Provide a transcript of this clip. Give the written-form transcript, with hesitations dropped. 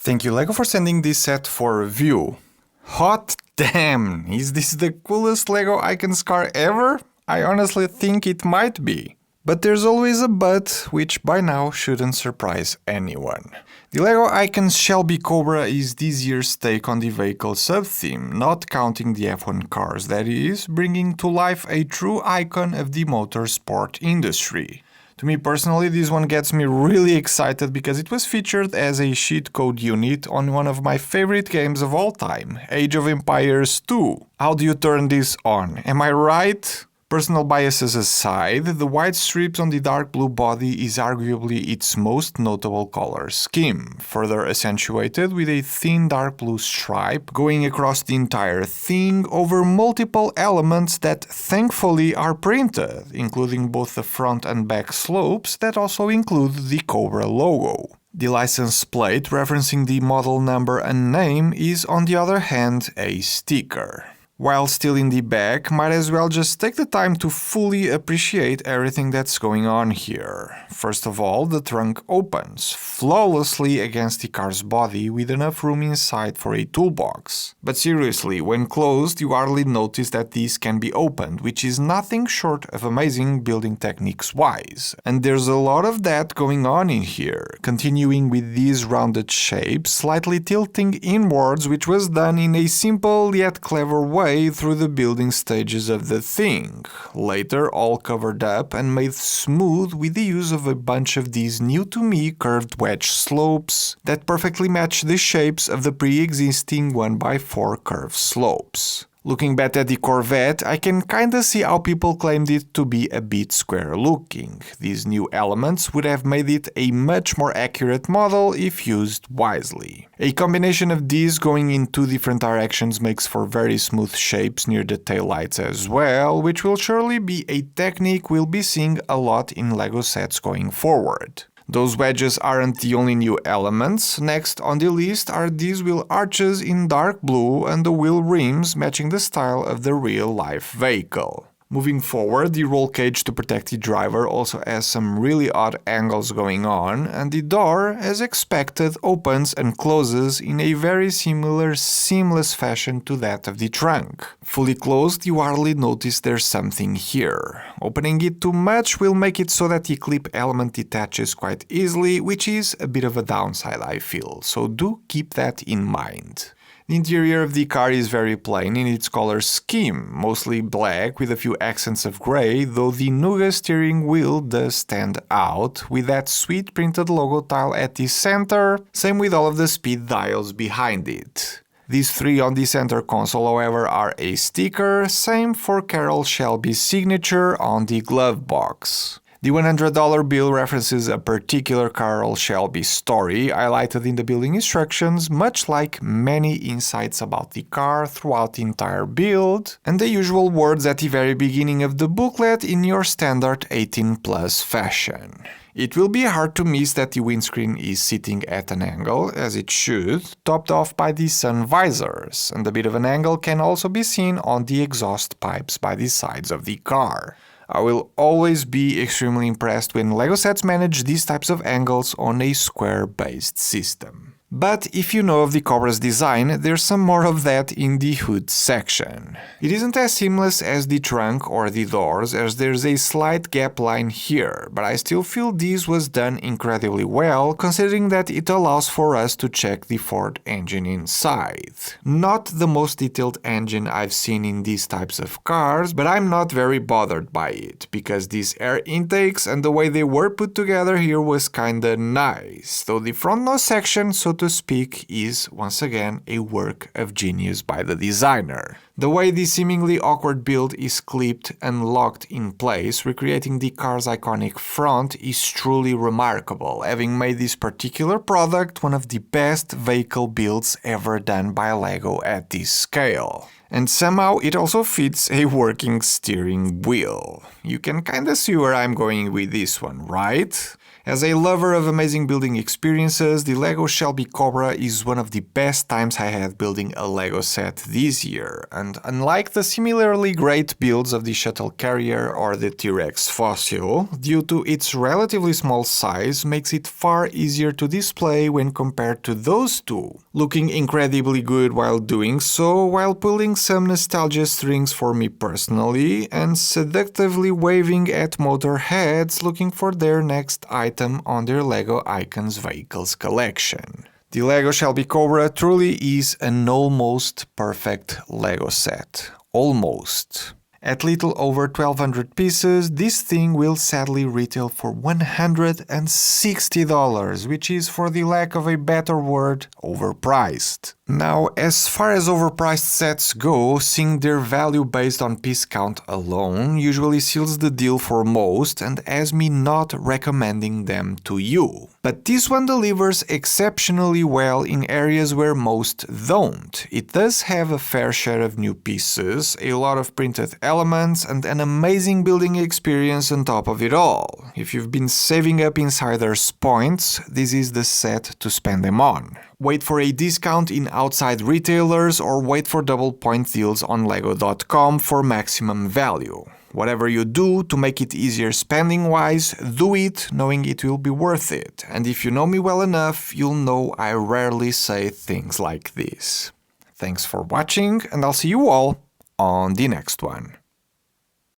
Thank you LEGO for sending this set for review. Hot damn! Is this the coolest LEGO Icons car ever? I honestly think it might be. But there's always a but, which by now shouldn't surprise anyone. The LEGO Icons Shelby Cobra is this year's take on the vehicle sub-theme, not counting the F1 cars, that is, bringing to life a true icon of the motorsport industry. To me personally, this one gets me really excited because it was featured as a cheat code unit on one of my favorite games of all time, Age of Empires 2. How do you turn this on? Am I right? Personal biases aside, the white strips on the dark blue body is arguably its most notable color scheme, further accentuated with a thin dark blue stripe going across the entire thing over multiple elements that thankfully are printed, including both the front and back slopes that also include the Cobra logo. The license plate referencing the model number and name is, on the other hand, a sticker. While still in the back, might as well just take the time to fully appreciate everything that's going on here. First of all, the trunk opens flawlessly against the car's body with enough room inside for a toolbox. But seriously, when closed, you hardly notice that these can be opened, which is nothing short of amazing building techniques wise. And there's a lot of that going on in here, continuing with these rounded shapes, slightly tilting inwards, which was done in a simple yet clever way through the building stages of the thing, later all covered up and made smooth with the use of a bunch of these new-to-me curved wedge slopes that perfectly match the shapes of the pre-existing 1x4 curved slopes. Looking back at the Corvette, I can kinda see how people claimed it to be a bit square looking. These new elements would have made it a much more accurate model if used wisely. A combination of these going in two different directions makes for very smooth shapes near the taillights as well, which will surely be a technique we'll be seeing a lot in LEGO sets going forward. Those wedges aren't the only new elements. Next on the list are these wheel arches in dark blue and the wheel rims matching the style of the real-life vehicle. Moving forward, the roll cage to protect the driver also has some really odd angles going on, and the door, as expected, opens and closes in a very similar seamless fashion to that of the trunk. Fully closed, you hardly notice there's something here. Opening it too much will make it so that the clip element detaches quite easily, which is a bit of a downside I feel, so do keep that in mind. The interior of the car is very plain in its color scheme, mostly black with a few accents of grey, though the Nougat steering wheel does stand out, with that sweet printed logo tile at the center, same with all of the speed dials behind it. These three on the center console, however, are a sticker, same for Carroll Shelby's signature on the glove box. The $100 bill references a particular Carroll Shelby story highlighted in the building instructions, much like many insights about the car throughout the entire build, and the usual words at the very beginning of the booklet in your standard 18+ fashion. It will be hard to miss that the windscreen is sitting at an angle, as it should, topped off by the sun visors, and a bit of an angle can also be seen on the exhaust pipes by the sides of the car. I will always be extremely impressed when LEGO sets manage these types of angles on a square-based system. But if you know of the Cobra's design, there's some more of that in the hood section. It isn't as seamless as the trunk or the doors, as there's a slight gap line here, but I still feel this was done incredibly well, considering that it allows for us to check the Ford engine inside. Not the most detailed engine I've seen in these types of cars, but I'm not very bothered by it, because these air intakes and the way they were put together here was kinda nice, though the front nose section, so to speak, is once again a work of genius by the designer. The way the seemingly awkward build is clipped and locked in place, recreating the car's iconic front, is truly remarkable, having made this particular product one of the best vehicle builds ever done by LEGO at this scale. And somehow it also fits a working steering wheel. You can kinda see where I'm going with this one, right? As a lover of amazing building experiences, the LEGO Shelby Cobra is one of the best times I had building a LEGO set this year, and unlike the similarly great builds of the Shuttle Carrier or the T-Rex Fossil, due to its relatively small size, makes it far easier to display when compared to those two, looking incredibly good while doing so, while pulling some nostalgia strings for me personally, and seductively waving at motorheads looking for their next item on their LEGO Icons vehicles collection. The LEGO Shelby Cobra truly is an almost perfect LEGO set. Almost. At little over 1,200 pieces, this thing will sadly retail for $160, which is, for the lack of a better word, overpriced. Now, as far as overpriced sets go, seeing their value based on piece count alone usually seals the deal for most and has me not recommending them to you. But this one delivers exceptionally well in areas where most don't. It does have a fair share of new pieces, a lot of printed elements, and an amazing building experience on top of it all. If you've been saving up insiders' points, this is the set to spend them on. Wait for a discount in outside retailers or wait for double point deals on lego.com for maximum value. Whatever you do to make it easier spending-wise, do it knowing it will be worth it. And if you know me well enough, you'll know I rarely say things like this. Thanks for watching, and I'll see you all on the next one.